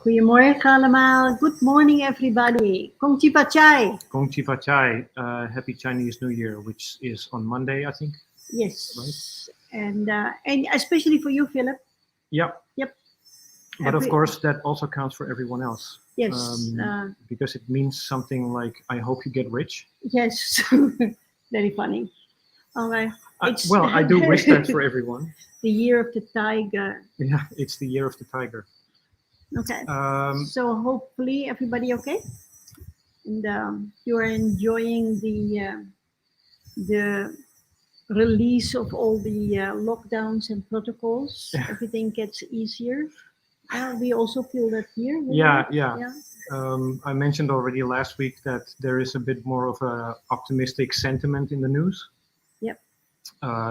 Goedemorgen allemaal. Good morning, everybody. Kong Chi Fa Chai. Kong Chi Fa Chai, Happy Chinese New Year, which is on Monday, I think. Yes. Right. And especially for you, Philip. Yep. But of course, that also counts for everyone else. Yes. Because it means something like, I hope you get rich. Yes. Very funny. All right. Well, I do wish that for everyone. The year of the tiger. Yeah, it's the year of the tiger. Okay. So hopefully everybody okay, and you are enjoying the release of all the lockdowns and protocols. Yeah. Everything gets easier. We also feel that here. Yeah. I mentioned already last week that there is a bit more of a optimistic sentiment in the news. Yep.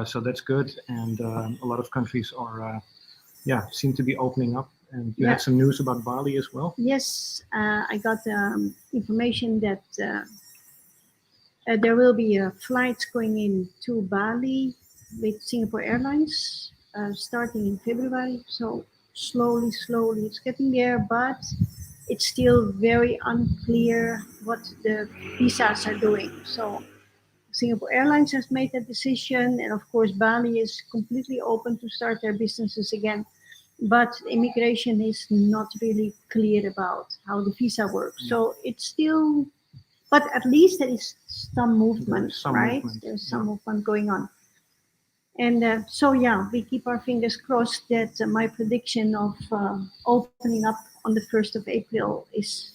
So that's good, and a lot of countries are, seem to be opening up. And you had some news about Bali as well? Yes, I got information that there will be flights going into Bali with Singapore Airlines starting in February. So slowly, it's getting there, but it's still very unclear what the visas are doing. So Singapore Airlines has made that decision, and of course Bali is completely open to start their businesses again. But immigration is not really clear about how the visa works. So it's still, but at least there is some movement, right? There's some movement going on. And we keep our fingers crossed that my prediction of opening up on the 1st of April is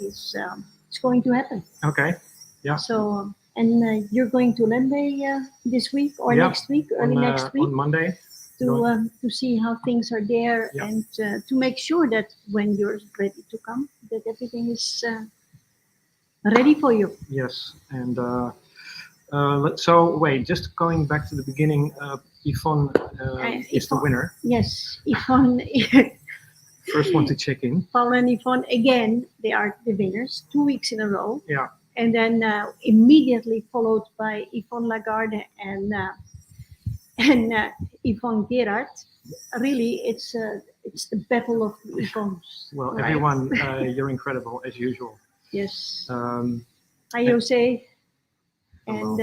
it's going to happen. Okay. Yeah. So, and you're going to Lembe this week or next week, early next week? On Monday. To see how things are there, and to make sure that when you're ready to come, that everything is ready for you. Yes, and so wait, just going back to the beginning, Yvonne is the winner. Yes, Yvonne. First one to check in. Paul and Yvonne, again, they are the winners, 2 weeks in a row. Yeah. And then immediately followed by Yvonne Lagarde and Yvonne Gerard. Really, it's the battle of the Yvonnes. Well, right? Everyone, you're incredible as usual. Yes. Hi, Jose, and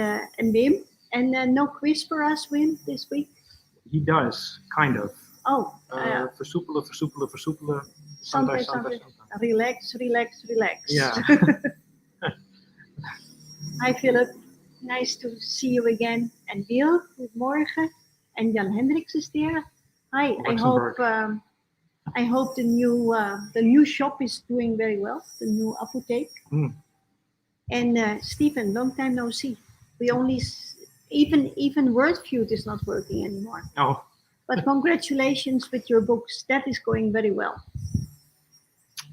Wim. And no quiz for us, Wim, this week? He does, kind of. Oh. Versoepelen. Sometimes. Relax. Yeah. Hi, Philip. Nice to see you again. And Bill, good morning. And Jan Hendricks is there. Hi. I hope the new shop is doing very well. The new apotheek. And Stephen, long time no see. We only even WordFeud is not working anymore. Oh. But congratulations with your books. That is going very well.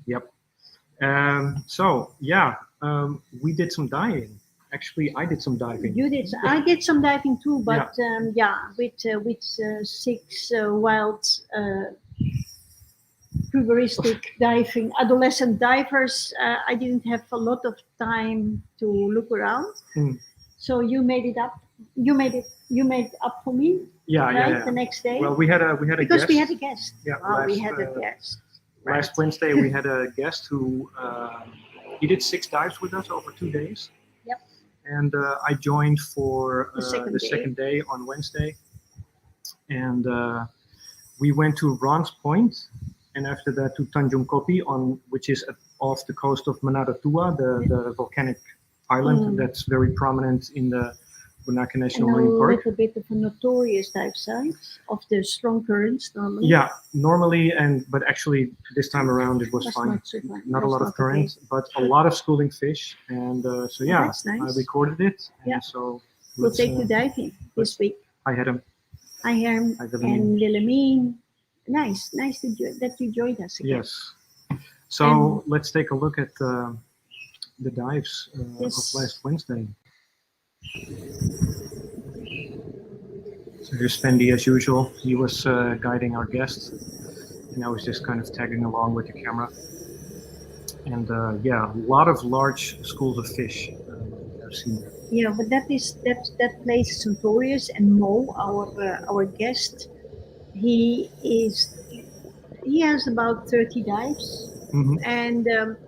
Yep. We did some diving. Actually, I did some diving. You did. I did some diving too, but with 6 wild puberistic diving adolescent divers. I didn't have a lot of time to look around. So you made it up You made it. You made up for me, Yeah, right? yeah, yeah. The next day, Well, we had a because guest. we had a guest. Yeah, Wow, we last, had a guest. last Wednesday we had a guest who he did 6 dives with us over 2 days. Yep. And I joined for The second the day. second day on Wednesday, and we went to Rans Point, and after that to Tanjung Kopi, which is off the coast of Manado Tua, the volcanic island that's very prominent in the Bunaka National And a Marine Park. little bit of a notorious dive site of the strong currents normally. Yeah, normally, but actually this time around it was That's fine. not so fun. Not a That's lot not of current, but a lot of schooling fish, and so yeah, that's nice. I recorded it, and Yeah. so We'll let's, take you diving this week. I had him. I am Hi, Willemien. and Willemien. Nice that you joined us again. Yes. So let's take a look at the dives Yes. of last Wednesday. So here's Fendi as usual. He was guiding our guest, and I was just kind of tagging along with the camera. And yeah, a lot of large schools of fish I've seen there. Yeah, but that place is notorious. And Mo, our guest, he has about 30 dives. Mhm. And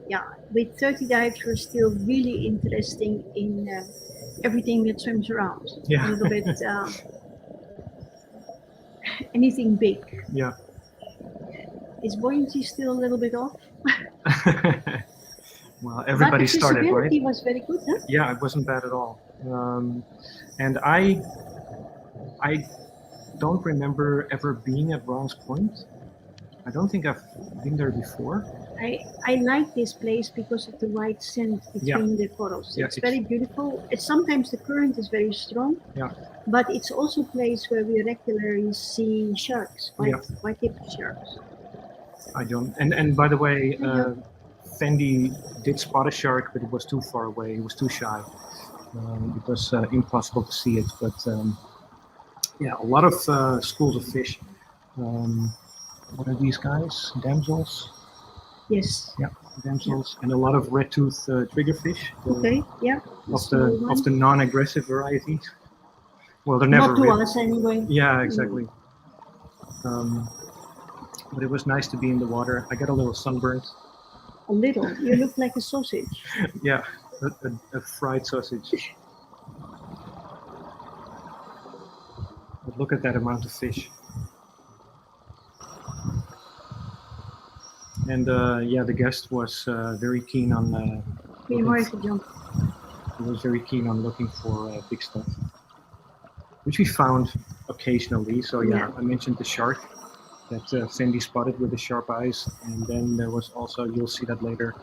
yeah, with 30 dives, we're still really interesting in everything that swims around. Yeah. A little bit, anything big. Yeah. Is buoyancy still a little bit off? Well, everybody started, right? But accessibility was very good, huh? Yeah, it wasn't bad at all. And I don't remember ever being at Rans Point. I don't think I've been there before. I like this place because of the white sand between the corals. Yeah, it's very beautiful. Sometimes the current is very strong. Yeah. But it's also a place where we regularly see sharks, white-tipped sharks. I don't. And by the way, Fendi did spot a shark, but it was too far away. It was too shy. It was impossible to see it. But yeah, a lot of schools of fish. What are these guys? Damsels? Yes. Yeah, damsels, and a lot of red tooth triggerfish. Okay. Yeah. Of the non-aggressive variety. Well, they're never. Not to us anyway. Yeah, exactly. But it was nice to be in the water. I got a little sunburned. A little. You look like a sausage. Yeah, a fried sausage. But look at that amount of fish. And yeah, the guest was very keen on. He was very keen on looking for big stuff, which we found occasionally. So yeah, I mentioned the shark that Fendi spotted with the sharp eyes, and then there was also, you'll see that later,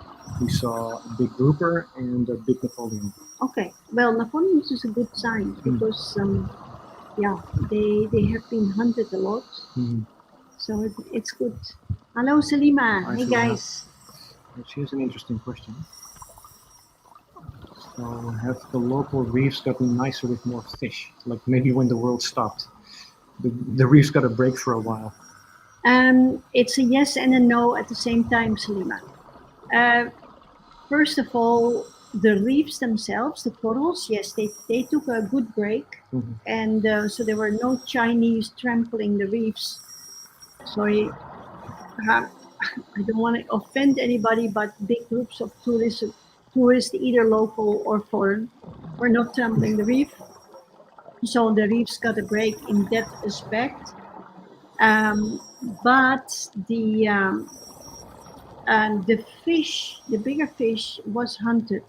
we saw a big grouper and a big Napoleon. Okay, well, Napoleons is a good sign because yeah, they have been hunted a lot, so it's good. Hello, Salima. Hi, hey, Salima. Guys. Here's an interesting question. So, have the local reefs gotten nicer with more fish? Like maybe when the world stopped, the reefs got a break for a while. It's a yes and a no at the same time, Salima. First of all, the reefs themselves, the corals, yes, they took a good break, and so there were no Chinese trampling the reefs. Sorry, I don't want to offend anybody, but big groups of tourists, either local or foreign, were not trampling the reef. So the reefs got a break in that aspect. But the fish, the bigger fish, was hunted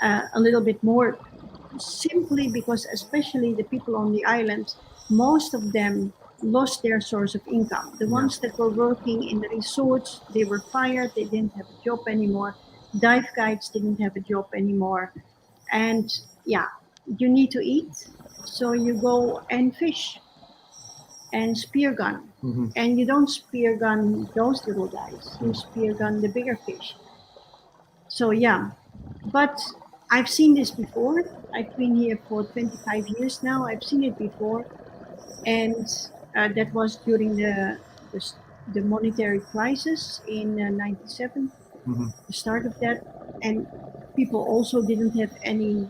a little bit more, simply because, especially the people on the island, most of them lost their source of income. The ones that were working in the resorts, they were fired. They didn't have a job anymore. Dive guides didn't have a job anymore. And yeah, you need to eat, so you go and fish and spear gun. And you don't spear gun those little guys. You spear gun the bigger fish. So yeah, but I've seen this before. I've been here for 25 years now. I've seen it before, and that was during the monetary crisis in '97, the start of that, and people also didn't have any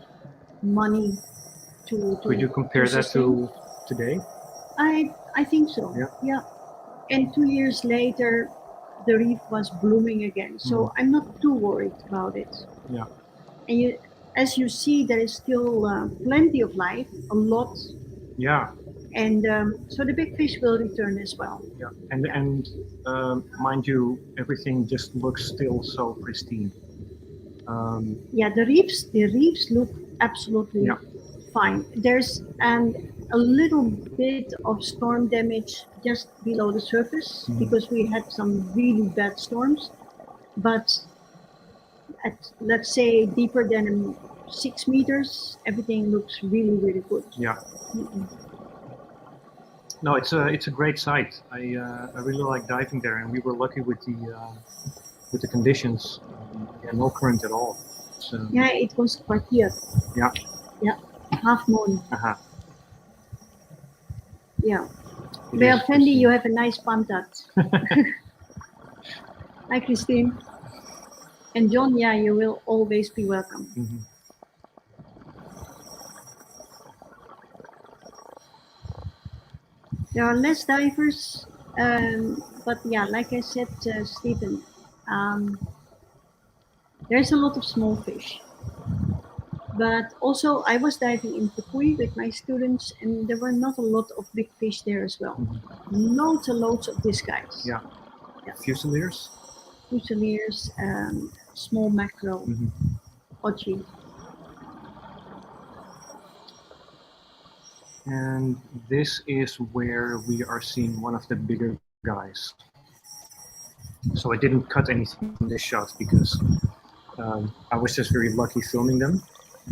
money to Could you compare that sustain. to today? I think so. Yeah. Yeah. And 2 years later, the reef was blooming again. So I'm not too worried about it. Yeah. And as you see, there is still plenty of life, a lot. Yeah. And so the big fish will return as well. Yeah. And mind you, everything just looks still so pristine. Yeah, the reefs look absolutely Yeah. fine. There's a little bit of storm damage just below the surface because we had some really bad storms. But at, let's say, deeper than 6 meters, everything looks really, really good. Yeah. Mm-mm. No, it's a great site. I really like diving there, and we were lucky with the conditions. Yeah, no current at all. So Yeah, it was kwartier. yeah. Yeah, half moon. Uh-huh. Yeah. It Well, is Fendi, pristine. you have a nice pantat. Hi, Christine. And John, yeah, you will always be welcome. Mhm. There are less divers, but yeah, like I said, Stephen, there's a lot of small fish. But also, I was diving in Pukui with my students, and there were not a lot of big fish there as well. Loads and loads of these guys. Yeah. Yeah. Fusiliers. Fusiliers, small mackerel, ochi. And this is where we are seeing one of the bigger guys. So I didn't cut anything from this shot because I was just very lucky filming them,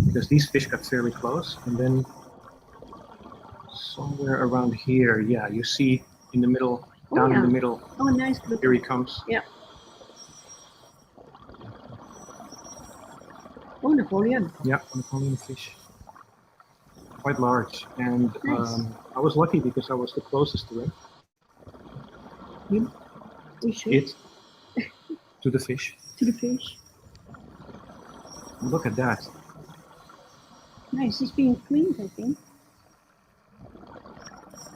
because these fish got fairly close. And then somewhere around here, yeah, you see in the middle, down in the middle, Oh, nice. here he comes. Yeah. Oh, Napoleon. Yeah, Napoleon fish. Quite large. And Nice. I was lucky because I was the closest to it. We should. It to the fish. To the fish. Look at that. Nice. It's being cleaned, I think.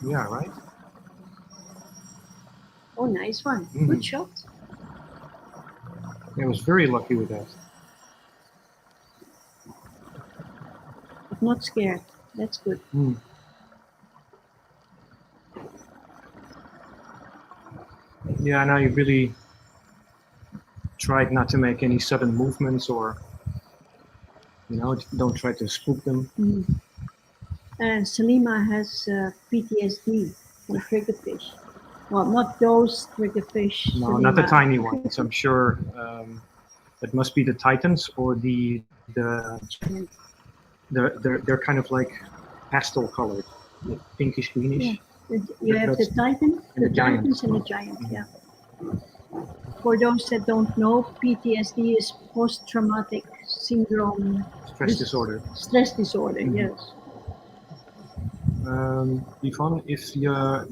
Yeah, right? Oh, nice one. Mhm. Good shot. I was very lucky with that. But not scared. That's good. Yeah, and I really tried not to make any sudden movements, or, don't try to spook them. Salima has PTSD from triggerfish. Well, not those triggerfish. No, not the Salima. tiny ones. I'm sure it must be the titans or they're kind of like pastel colored, like pinkish greenish. Yeah. You have the titan, and the giant. titans and the giant. Yeah. For those that don't know, PTSD is post-traumatic syndrome. Stress disorder. Stress disorder. Yes. Yvonne, if your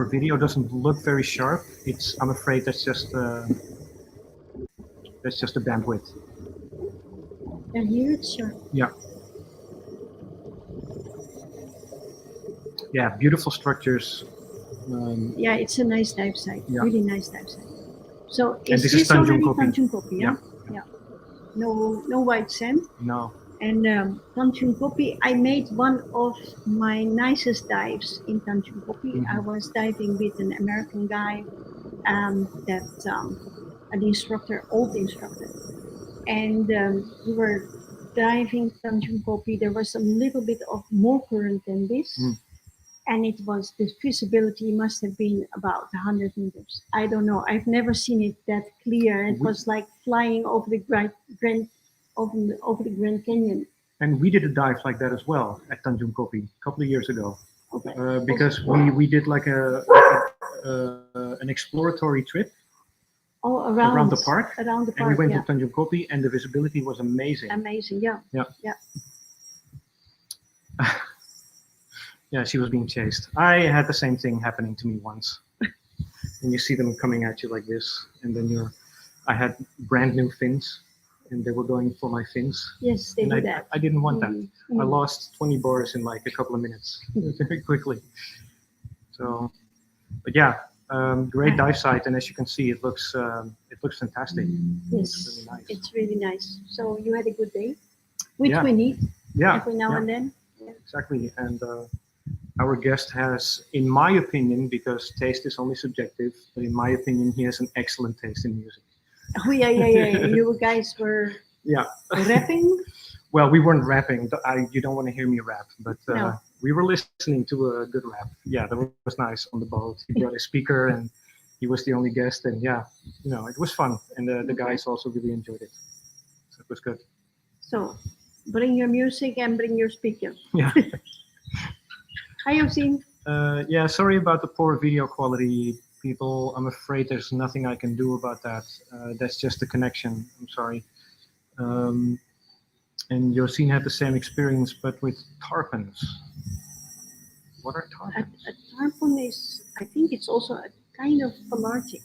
video doesn't look very sharp, I'm afraid that's just the bandwidth. And here it's sharp. Yeah. Yeah, beautiful structures. Yeah, it's a nice dive site. Yeah. Really nice dive site. So And is this is this already Tanjung Kopi. Tanjung Kopi? Yeah. Yeah. No white sand. No. And Tanjung Kopi, I made one of my nicest dives in Tanjung Kopi. I was diving with an American guy, an instructor, old instructor. And we were diving Tanjung Kopi. There was a little bit of more current than this. And the visibility must have been about 100 meters. I don't know. I've never seen it that clear. It was like flying over the over the Grand Canyon. And we did a dive like that as well at Tanjung Kopi a couple of years ago. Okay. Because we did like an exploratory trip around the park. Around the park, and we went yeah. to Tanjung Kopi, and the visibility was amazing. Amazing, yeah. Yeah. Yeah. Yeah, she was being chased. I had the same thing happening to me once. And you see them coming at you like this, and then I had brand new fins, and they were going for my fins. Yes, they And do I, that. I didn't want that. Mm, I mm. lost 20 bars in like a couple of minutes, very quickly. So, but yeah, great dive site, and as you can see, it looks fantastic. Yes, really nice. it's really nice. So you had a good day, which Yeah. we need Yeah, every now yeah. and then. Exactly, and our guest has, in my opinion, because taste is only subjective, but in my opinion, he has an excellent taste in music. Oh yeah. You guys were Yeah. rapping. Well, we weren't rapping. You don't want to hear me rap, but No. we were listening to a good rap. Yeah, that was nice on the boat. He brought a speaker, and he was the only guest, and yeah, it was fun, and the guys also really enjoyed it. So it was good. So bring your music and bring your speaker. Yeah. Hi, Josien. Yeah, sorry about the poor video quality, people. I'm afraid there's nothing I can do about that. That's just the connection. I'm sorry. And Josien had the same experience, but with tarpons. What are tarpons? A tarpon is, I think it's also a kind of pelagic,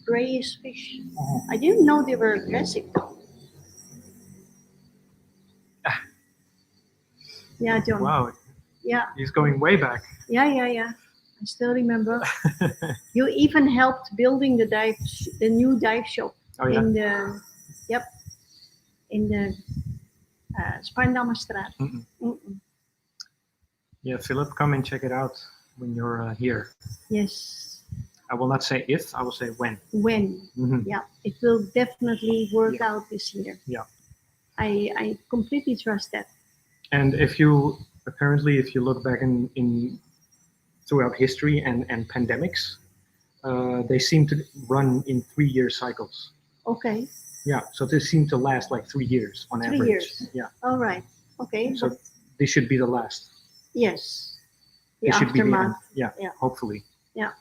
grayish fish. Oh. I didn't know they were aggressive though. Yeah, John. Wow, Yeah. he's going way back. Yeah. I still remember. You even helped building the new dive shop Oh, yeah? in the Spaarndammerstraat. Yeah, Philip, come and check it out when you're here. Yes. I will not say if, I will say when. When? Yeah, it will definitely work out this year. Yeah. I completely trust that. And if you look back in throughout history and pandemics, they seem to run in 3-year cycles. Okay. Yeah, so they seem to last like 3 years on average. 3 years. Yeah. All right. Okay. So this should be the last. Yes. The This should be the end. aftermath. Yeah. Hopefully. Yeah.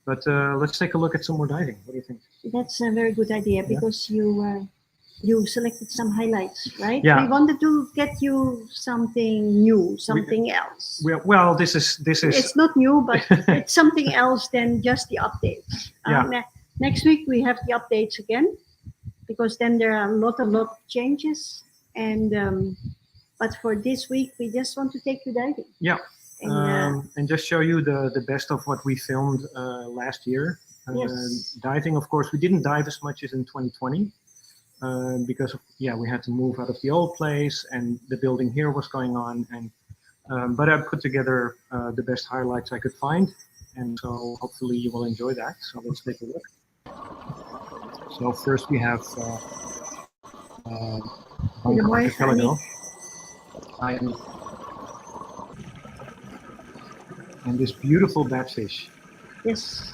But let's take a look at some more diving. What do you think? That's a very good idea because you selected some highlights, right? Yeah. We wanted to get you something new, something else. Well, this is. It's not new, but it's something else than just the updates. Yeah. Next week we have the updates again, because then there are a lot of changes. And but for this week, we just want to take you diving. Yeah. And just show you the best of what we filmed last year. Yes. Diving, of course, we didn't dive as much as in 2020 because we had to move out of the old place and the building here was going on. And but I put together the best highlights I could find, and so hopefully you will enjoy that. So let's take a look. So first we have Bank Archipelago. And this beautiful batfish. Yes.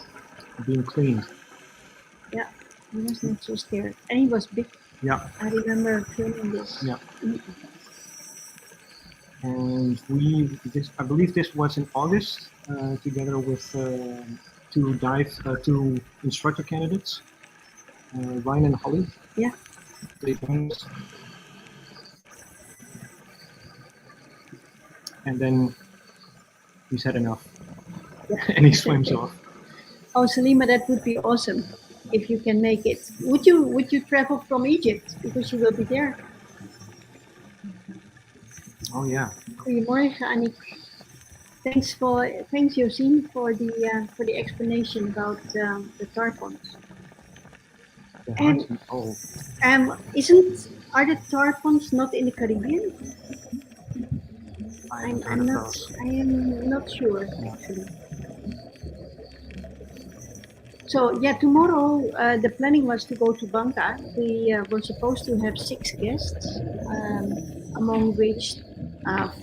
Being cleaned. Yeah, he was not so scared. And he was big. Yeah. I remember filming this. Yeah. And I believe this was in August, together with two instructor candidates, Ryan and Holly. Yeah. They joined us. And then he said enough. Yeah. And he swims off. Oh, Salima, that would be awesome if you can make it. Would you travel from Egypt, because you will be there? Oh yeah. Goedemorgen, Annick. Thanks Josien for the explanation about the tarpons. Are the tarpons not in the Caribbean? I am not sure actually. So yeah, tomorrow the planning was to go to Bangka. We were supposed to have 6 guests, among which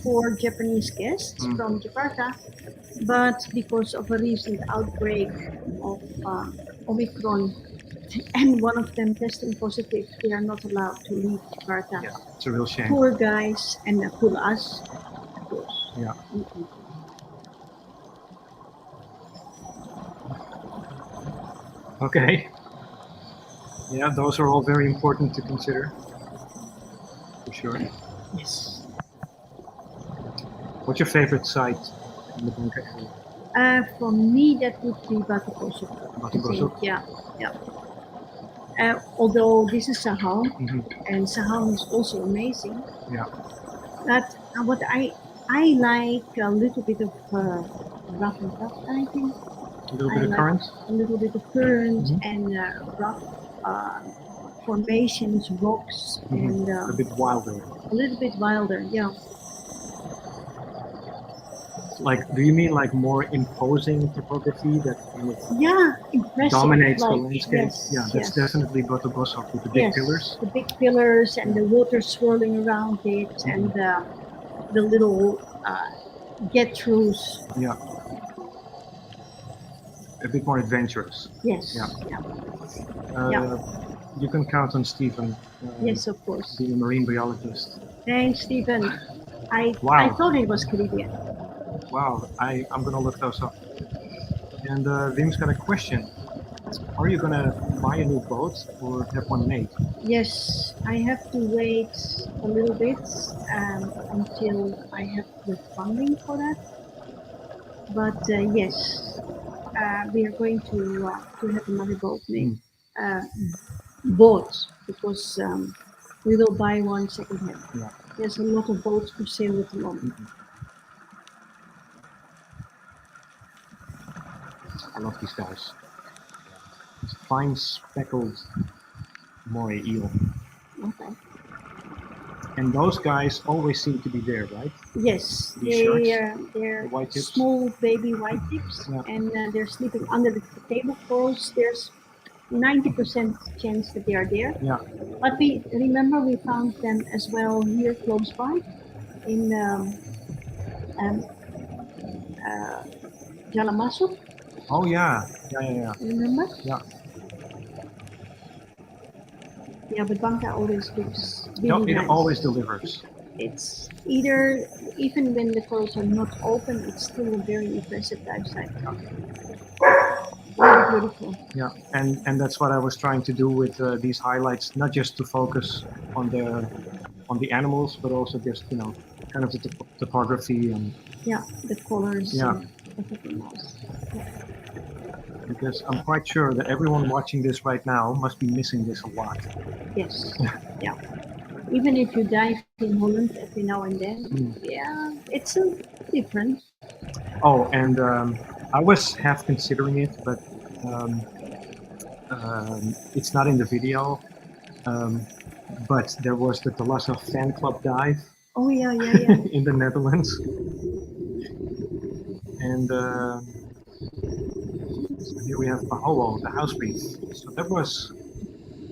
4 Japanese guests from Jakarta. But because of a recent outbreak of Omicron, and one of them testing positive, they are not allowed to leave Jakarta. Yeah, it's a real shame. Poor guys, and poor us, of course. Yeah. Okay. Yeah, those are all very important to consider, for sure. Yes. What's your favorite site in the Bangka area? For me, that would be Batu Bosok. Batu Bosok? Yeah. Although this is Sahel, Mhm. and Sahel is also amazing. Yeah. But what I like a little bit of rough and tough kind of thing. A little I bit of like current. a little bit of current Mhm. and rough formations, rocks, Mhm. and A bit wilder. a little bit wilder. Yeah. Like, do you mean like more imposing topography that kind of Yeah, impressive. dominates the like, landscape? Yes, Yeah, that's yes, definitely Boto Bosso with the big yes. pillars. The big pillars and Yeah. the water swirling around it, and the little get-throughs. Yeah. A bit more adventurous. Yes. Yeah. Yeah. You can count on Stephen, Yes, of course. being a marine biologist. Thanks, Stephen. I Wow. thought it was Caribbean. Wow, I'm gonna look those up. And Wim's got a question. Are you gonna buy a new boat or have one made? Yes, I have to wait a little bit until I have the funding for that. But yes, we are going to have another boat made. Bought because we will buy one secondhand. Yeah. There's a lot of boats for sale at the moment. I love these guys. It's fine speckled moray eel. Okay. And those guys always seem to be there, right? Yes, These they're the white tips? small baby white tips, Yeah. and they're sleeping under the table corals. There's 90% chance that they are there. Yeah. But we found them as well here close by in Jalamasso. Oh yeah. Yeah. Remember? Yeah. Yeah, but Banca always looks No, really it nice. always delivers. It's either, even when the corals are not open, it's still a very impressive dive site. Very beautiful. Yeah, and that's what I was trying to do with these highlights, not just to focus on the animals, but also just kind of the topography and Yeah, the colors. Yeah. And everything else. because I'm quite sure that everyone watching this right now must be missing this a lot. Yes. Yeah. Even if you dive in Holland every now and then, yeah, it's a different. Oh, and I was half considering it, but it's not in the video. But there was the Talassa fan club dive Oh yeah. in the Netherlands, and so here we have Pahoa, the house reef. So that was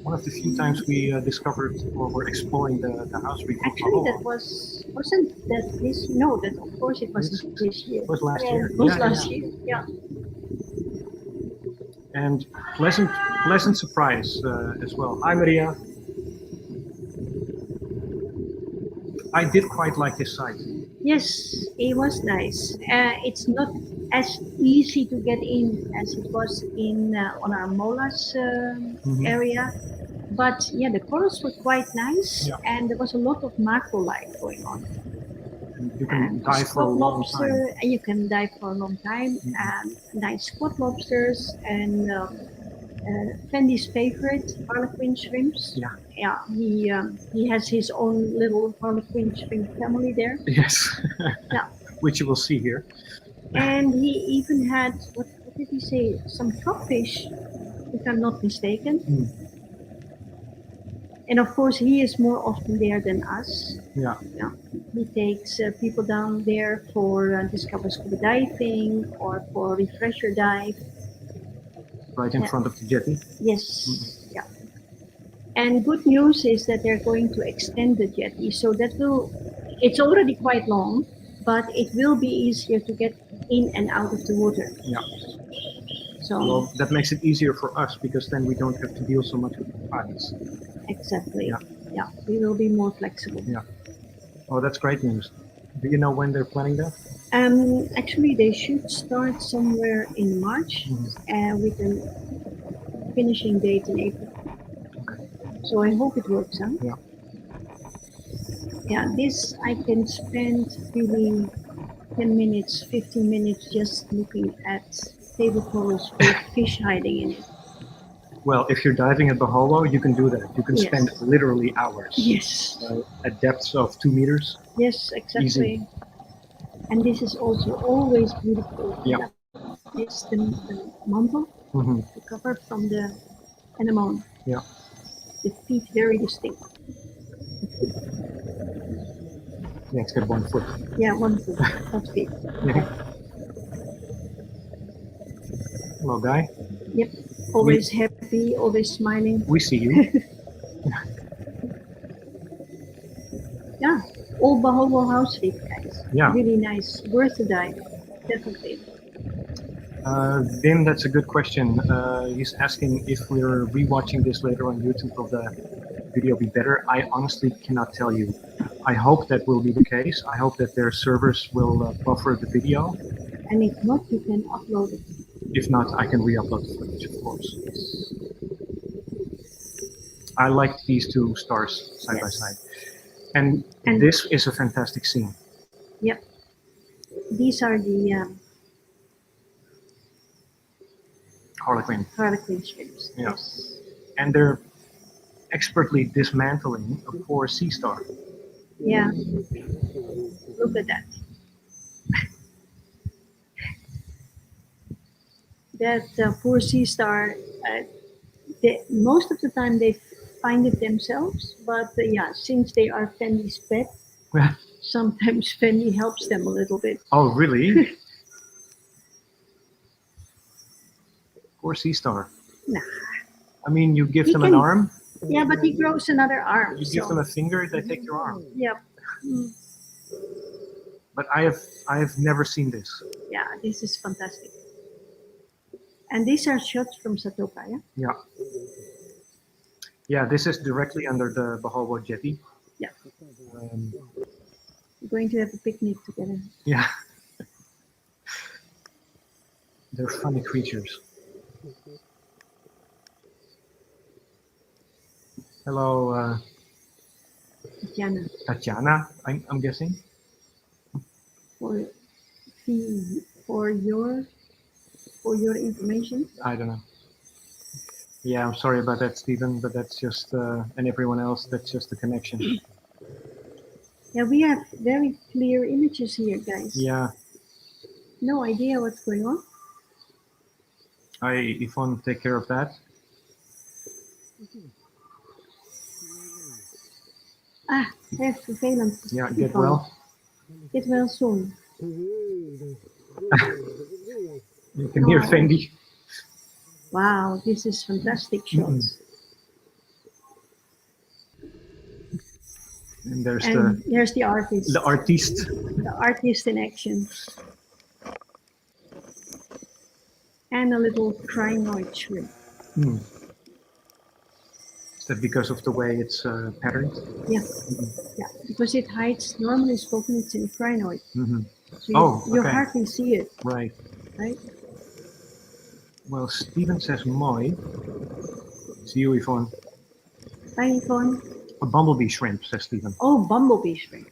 one of the few times we discovered or were exploring the house reef. Actually, that wasn't that this? No, that of course it was this year. It was last Yeah, year. It was Yeah, last yeah. year. Yeah. And pleasant surprise as well. Hi, Maria. I did quite like this site. Yes, it was nice. It's not as easy to get in as it was in on our Molas area, but yeah, the corals were quite nice, Yeah. and there was a lot of macro life going on. And you can And dive for a squat long lobster, time. and you can dive for a long time. And nice squat lobsters and Fendi's favorite harlequin shrimps. Yeah. Yeah, he has his own little harlequin shrimp family there. Yes. Yeah. Which you will see here. And he even had, what did he say? Some frogfish, if I'm not mistaken. And of course, he is more often there than us. Yeah. He takes people down there for discover scuba diving or for refresher dive. Right in front of the jetty. Yes, yeah. And good news is that they're going to extend the jetty, so that will, it's already quite long, but it will be easier to get in and out of the water. Yeah. So Well, that makes it easier for us because then we don't have to deal so much with the tides. exactly. Yeah. Yeah, we will be more flexible. Yeah. Oh, that's great news. Do you know when they're planning that? Actually, they should start somewhere in March with a finishing date in April. So I hope it works out. Yeah. Yeah, this I can spend really 10 minutes, 15 minutes just looking at table corals with fish hiding in it. Well, if you're diving at Baholo, you can do that. You can Yes. spend literally hours Yes. at depths of 2 meters. Yes, exactly. Easy. And this is also always beautiful. Yeah. It's the mantle, Hmm. the cover from the anemone. Yeah. The feet very distinct. Yeah, it's got 1 foot. Yeah, one foot, not feet. Yeah. Hello, Guy. Yep. Always happy, always smiling. We see you. Yeah. All Baholo house feet, guys. Yeah. Really nice. Worth a dive. Definitely. Vim, that's a good question. He's asking if we're rewatching this later on YouTube, will the video be better? I honestly cannot tell you. I hope that will be the case. I hope that their servers will buffer the video. And if not, you can upload it. If not, I can re-upload the footage, of course. I like these two stars side by side. And this is a fantastic scene. Yep. These are the Harlequin. Harlequin shrimps. Yeah. Yes. And they're expertly dismantling a poor sea star. Yeah. Look at that. That poor sea star, most of the time they find it themselves, but yeah, since they are Fendi's pet, sometimes Fendi helps them a little bit. Oh, really? Poor sea star. Nah. I mean, you give them an arm. Yeah, but he grows another arm. You give them a finger, they take your arm. Yep. Mm. But I have never seen this. Yeah, this is fantastic. And these are shots from Satoka, yeah? Yeah. Yeah, this is directly under the Baholo jetty. Yeah. We're going to have a picnic together. Yeah. They're funny creatures. Hello, Tatiana. Tatiana, I'm guessing. For your information. I don't know. Yeah, I'm sorry about that, Stephen, but that's just, and everyone else, that's just the connection. Yeah, we have very clear images here, guys. Yeah. No idea what's going on. Yvonne, take care of that. Ah, that's vervelend. Yeah, get Yvonne. well. Get well soon. You can hear Fendi. Wow, this is fantastic shots. And there's the artist. The artiste. The artist in action. And a little crinoid shrimp. Is that because of the way it's patterned? Yeah. Yeah, because it hides, normally spoken, it's in crinoid. So you hardly see it. Right. Right? Well, Steven says moi. See you, Yvonne. Bye, Yvonne. A bumblebee shrimp, says Steven. Oh, bumblebee shrimp.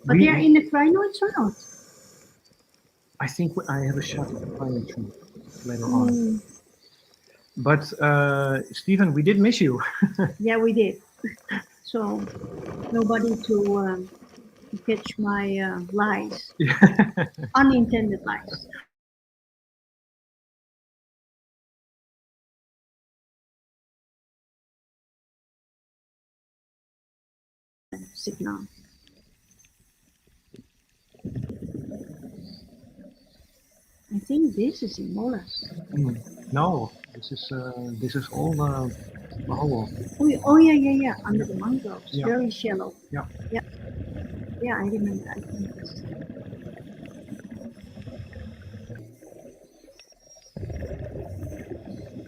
But they're in the crinoids or not? I think I have a shot of the crinoid shrimp later on. But, Steven, we did miss you. Yeah, we did. So, nobody to catch my lies. Unintended lies. Signal. I think this is in mollusk. No, this is all Baholo. Oh yeah. Under the mangroves, Yeah. very shallow. Yeah. Yeah. Yeah, I remember. I think this.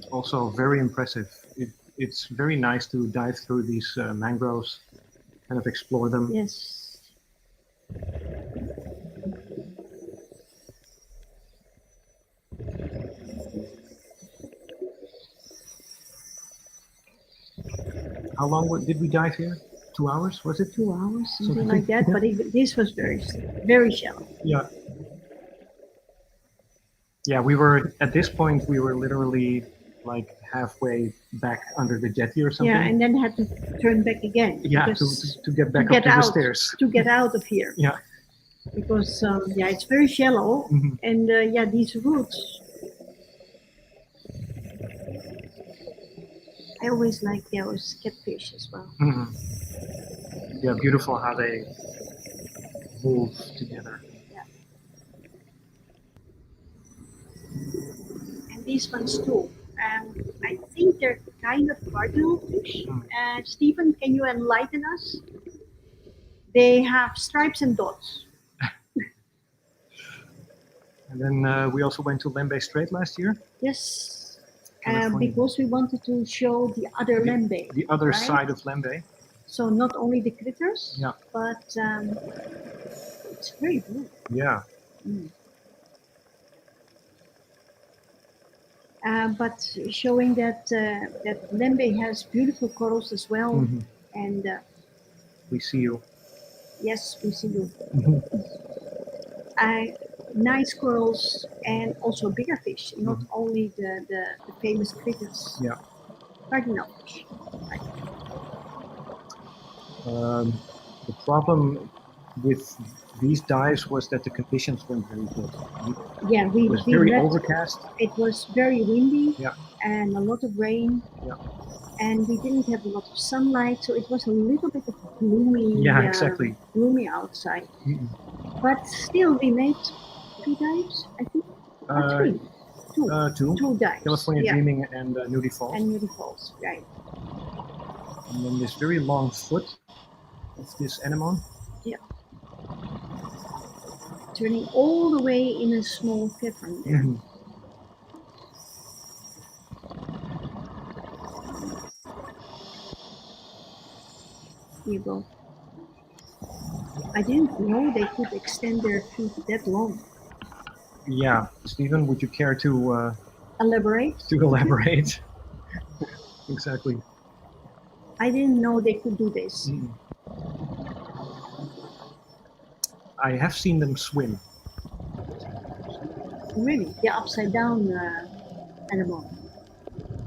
Also very impressive. It's very nice to dive through these mangroves, kind of explore them. Yes. How long did we dive here? 2 hours, was it? 2 hours, something like that. But this was very shallow. Yeah. Yeah, we were, at this point, we were literally like halfway back under the jetty or something. Yeah, and then had to turn back again. Yeah, because to get back to up get to the out. stairs. To get out of here. Yeah. Because yeah, it's very shallow, Mhm. and yeah, these roots. I always like those catfish as well. Mhm. Yeah, beautiful how they move together. And these ones too. I think they're kind of cardinal fish. Stephen, can you enlighten us? They have stripes and dots. And then we also went to Lembe Strait last year. Yes, California. because we wanted to show the other lembe. The other right? side of Lembe. So not only the critters, Yeah. but it's very blue. Yeah. But showing that that Lembe has beautiful corals as well, Mhm. and We see you. yes, we see you. Mhm. Nice corals and also bigger fish, not Mhm. only the famous critters. Yeah. Cardinal fish. The problem with these dives was that the conditions weren't very good. Yeah, It was very overcast. It was very windy Yeah. and a lot of rain. Yeah. And we didn't have a lot of sunlight, so it was a little bit of gloomy. Yeah, exactly. Gloomy outside. Mhm. But still, we made 2 dives, I think. Or 3. 2. 2. 2 dives. California yeah. Dreaming and Nudie Falls. And Nudie Falls, right. And then this very long foot of this anemone. Turning all the way in a small cavern there. Mhm. Here you go. I didn't know they could extend their feet that long. Yeah, Stephen, would you care to Elaborate? elaborate? Exactly. I didn't know they could do this. Mhm. I have seen them swim. Really? The upside down animal.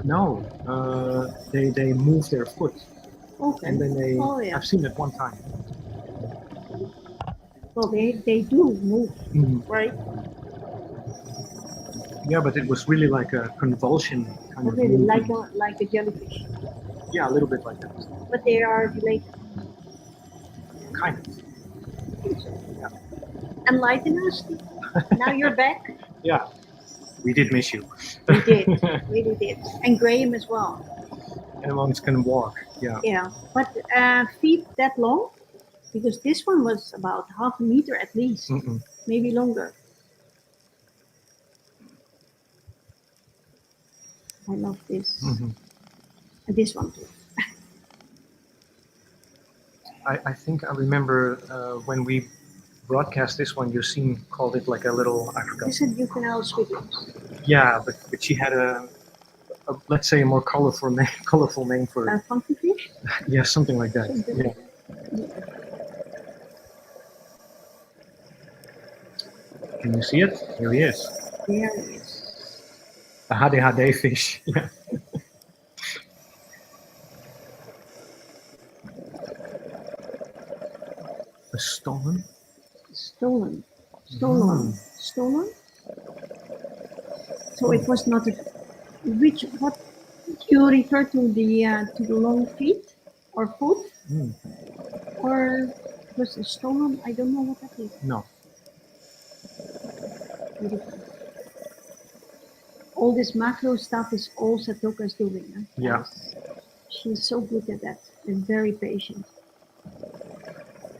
No, they move their foot, Okay. and then they. Oh, yeah. I've seen it one time. Well, they do move, Mhm. right? Yeah, but it was really like a convulsion kind of Really, movement. like a jellyfish. Yeah, a little bit like that. But they are related. Kind of. Enlighten us. Now you're back. Yeah, we did miss you. We did. Really did. And Graham as well. Anemones can walk. Yeah. Yeah. But feet that long? Because this one was about half a meter at least. Mm-mm. Maybe longer. I love this. Mhm. And this one too. I think I remember when we broadcast this one, Yosine called it like a little, I forgot. This is juvenile squidlet. Yeah, but she had a let's say a more colorful name for it. Funky fish? Yeah, something like that. Something Yeah. like that. Can you see it? Here he is. There it is. A HDHD fish. Yeah. A stolen? Stolen. Stolen. Stolen? So it was not a. What you refer to the long feet or foot? Mm. Or was it stolen? I don't know what that is. No. All this macro stuff is all Satoka's doing. Huh? Yeah. She's so good at that and very patient.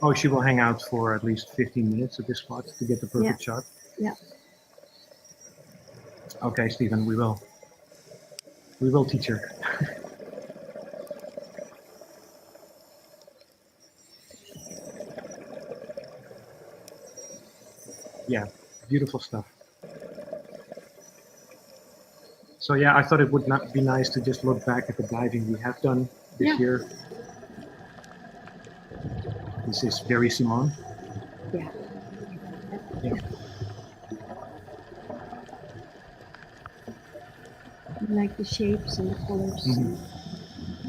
Oh, she will hang out for at least 15 minutes at this spot to get the perfect shot. Yeah. Okay, Stephen, we will teach her. Yeah, beautiful stuff. So yeah, I thought it would not be nice to just look back at the diving we have done this year. This is Barry Simon. Yeah. Yeah. I like the shapes and the colors. Mhm.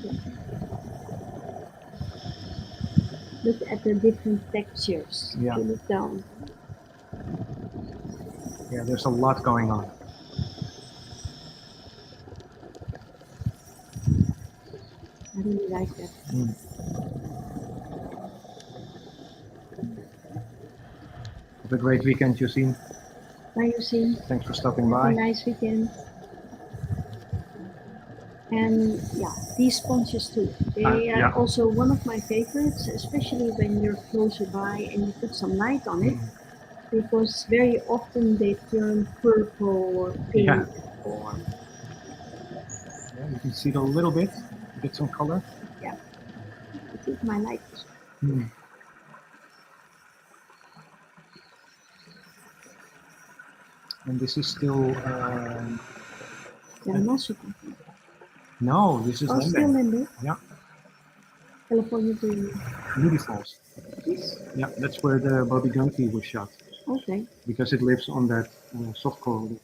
Yeah. Look at the different textures. Yeah. If you look down. Yeah, there's a lot going on. I really like that. Mm. Have a great weekend, Josine. Bye, Yusin. Thanks for stopping Have a by. nice weekend. And yeah, these sponges too. They are yeah. also one of my favorites, especially when you're closer by and you put some light on it, Mm. because very often they turn purple or pink Yeah. or Yeah, you can see it a little bit. Get some color. I think my light is Mm. And this is still Masuka. no, this is Oh, still Lende. Lende? Yeah, California Dream. Moody Falls. Yes. Yeah, that's where the Bobby Gunty was shot Okay. because it lives on that soft coral.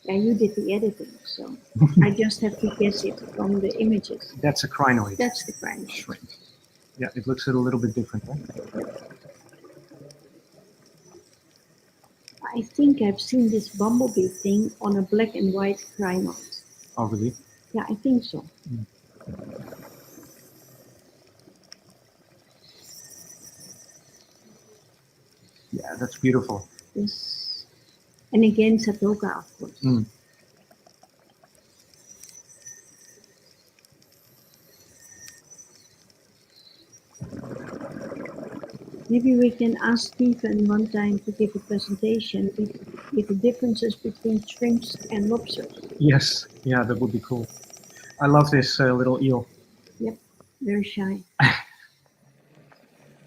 And you did the editing, so I just have to guess it from the images. That's a crinoid. That's the crime. Shrimp. Yeah, it looks a little bit different, huh? I think I've seen this bumblebee thing on a black and white crinoid. Oh, really? Yeah, I think so. Yeah, that's beautiful. Yes. And again, Satoka, of course. Mm. Maybe we can ask Stephen one time to give a presentation with the differences between shrimps and lobsters. Yes, yeah, that would be cool. I love this little eel. Yep, very shy.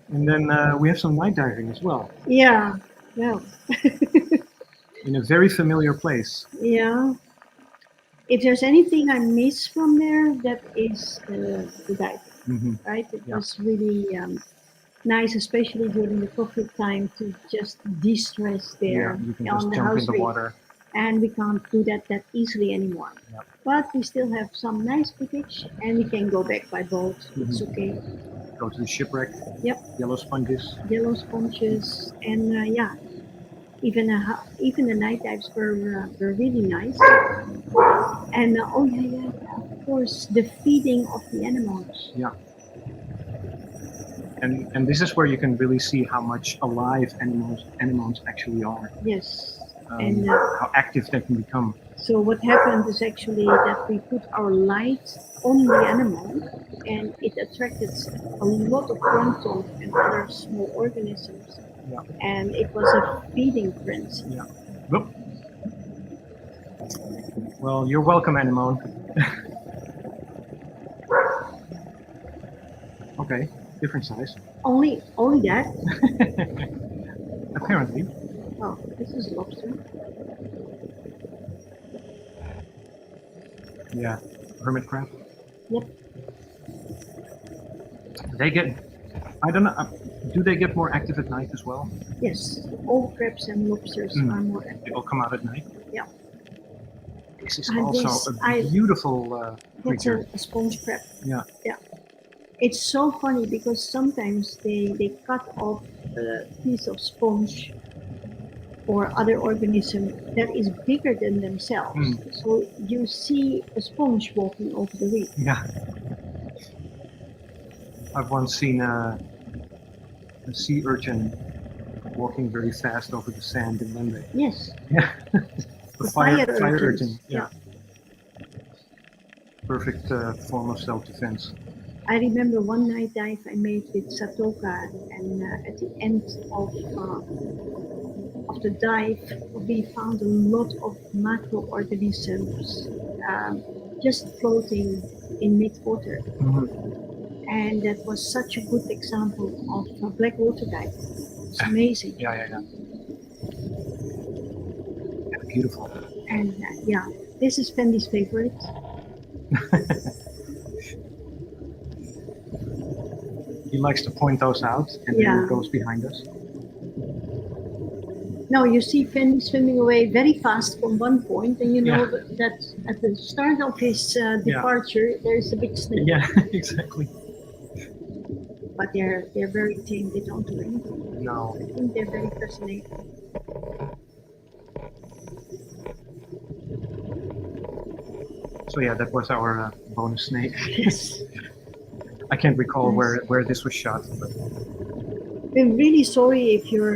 And then we have some night diving as well Yeah, well, in a very familiar place. yeah. If there's anything I miss from there, that is the diving, Hmm. right? It Yeah. was really nice, especially during the COVID time, to just de-stress Yeah, there you can on just the jump house in the reef. water. And we can't do that easily anymore. Yep. But we still have some nice footage, and we can go back by boat. It's okay. Go to the shipwreck. Yep. Yellow sponges. Yellow sponges, and yeah, even the night dives were really nice. And oh yeah, of course, the feeding of the animals. Yeah. And this is where you can really see how much alive animals actually are. Yes. Um, And how active they can become. so what happened is actually that we put our light on the animal, and it attracted a lot of plankton and other small organisms. Yeah. And it was a feeding frenzy. Yeah. Whoop. Well, you're welcome, Anemone. Okay, different size. Only that. Apparently. Oh, this is lobster. Yeah, hermit crab. Yep. They get, I don't know, do they get more active at night as well? Yes, all crabs and lobsters are more active. They all come out at night? Yeah. This is And also this- a beautiful That's creature. a sponge crab. Yeah. Yeah. It's so funny because sometimes they cut off a piece of sponge or other organism that is bigger than themselves. So you see a sponge walking over the reef. Yeah. I've once seen a sea urchin walking very fast over the sand in Lende. Yes. Yeah. The fire urchins. urchin. Yeah. Perfect form of self-defense. I remember one night dive I made with Satoka, and at the end of the dive, we found a lot of macroorganisms just floating in mid-water. And that was such a good example of black water diving. It's amazing. Yeah. Beautiful. And yeah, this is Fendi's favorite. He likes to point those out, and then he goes behind us. No, you see Finn swimming away very fast from one point, and you know Yeah. that at the start of his Yeah. departure, there's a big snake. Yeah, exactly. But they're very tame. They don't do anything. No. I think they're very fascinating. So yeah, that was our bonus snake. Yes. I can't recall Yes. where this was shot, but We're really sorry if your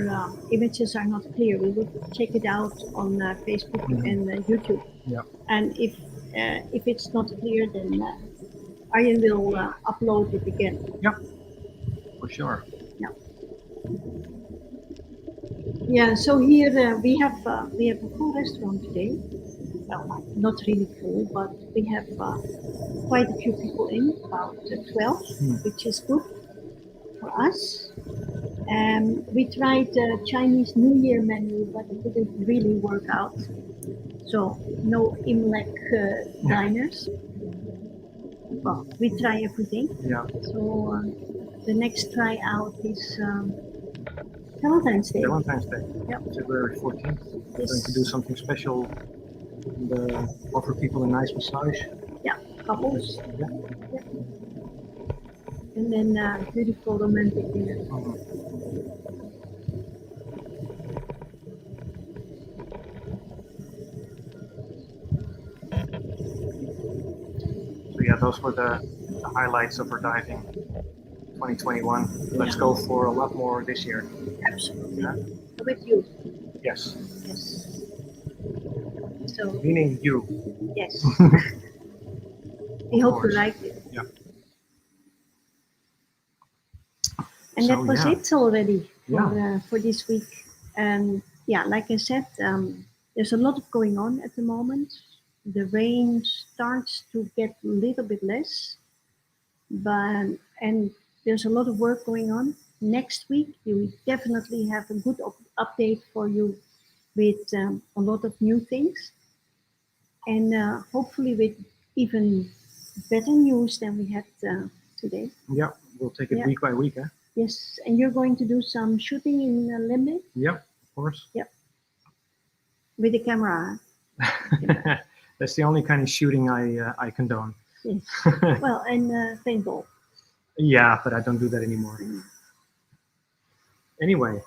images are not clear. We will check it out on Facebook and YouTube. Yeah. And if it's not clear, then Arjen will upload it again. for sure. Yeah. So here we have a full restaurant today. Well, not really full, but we have quite a few people in, about 12, which is good for us. We tried the Chinese New Year menu, but it didn't really work out. So no Imlek diners. Well, we try everything. Yeah. So the next try out is Valentine's Day. Valentine's Day. Yep. February 14th. We're Yes. going to do something special and offer people a nice massage. Couples. Yeah. And then beautiful romantic dinner. So yeah, those were the highlights of our diving 2021. Let's go for a lot more this year. Absolutely. Yeah. With you. Yes. Yes. So Meaning you. yes. We hope you course. liked it. Yeah. And So, that was yeah. it already Yeah. for this week. And yeah, like I said, there's a lot of going on at the moment. The rain starts to get a little bit less, and there's a lot of work going on. Next week, we will definitely have a good update for you with a lot of new things, and hopefully with even better news than we had today. Yeah. We'll take it Yeah. week by week, eh? Yes, and you're going to do some shooting in Limbe Yeah, of course. with the camera. That's the only kind of shooting I condone. Yes. Well, and paintball. Yeah, but I don't do that anymore. Anyway,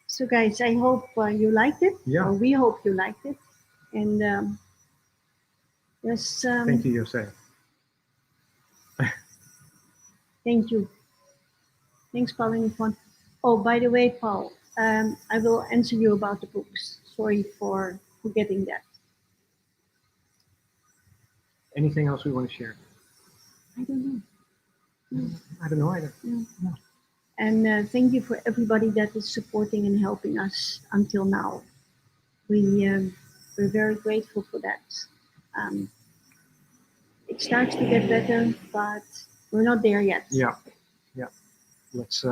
So, guys, I hope you liked it. Yeah. Or we hope you liked it. And yes, thank you, Jose. Thank you. Thanks, Paul and Yvonne. Oh, by the way, Paul, I will answer you about the books. Sorry for forgetting that. Anything else we want to share? I don't know. I don't know either. And thank you for everybody that is supporting and helping us until now. We're very grateful for that. It starts to get better, but we're not there yet. Yeah. Let's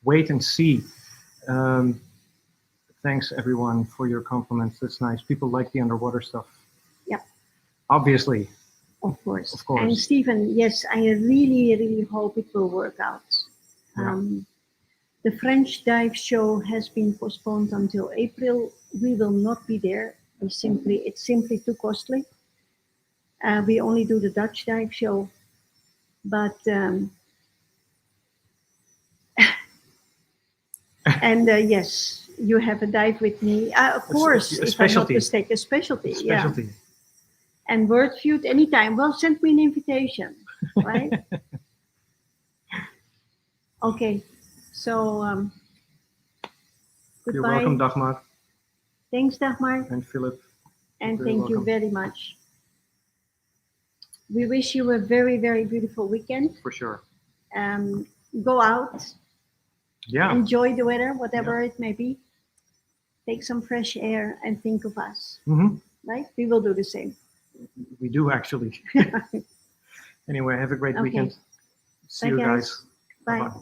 wait and see. Thanks everyone for your compliments. That's nice. People like the underwater stuff. Yep. Obviously. Of course. Of course. And Stephen, yes, I really, really hope it will work out. Yeah. The French dive show has been postponed until April. We will not be there. It's simply too costly. We only do the Dutch dive show, but and yes, you have a dive with me. Of course, a if I'm not specialty. mistaken, a specialty. Yeah. Specialty. And word feud anytime. Well, send me an invitation, right? Okay. So goodbye. You're welcome, Dagmar Thanks, Dagmar. and Philip. And Very thank you welcome. very much. We wish you a very, very beautiful weekend. For sure. Go out, Yeah. enjoy the weather, whatever it may be. Take some fresh air and think of us, right? We will do the same. We do actually. Anyway, have a great Okay. weekend. See Bye, you guys. guys. Bye. Bye-bye.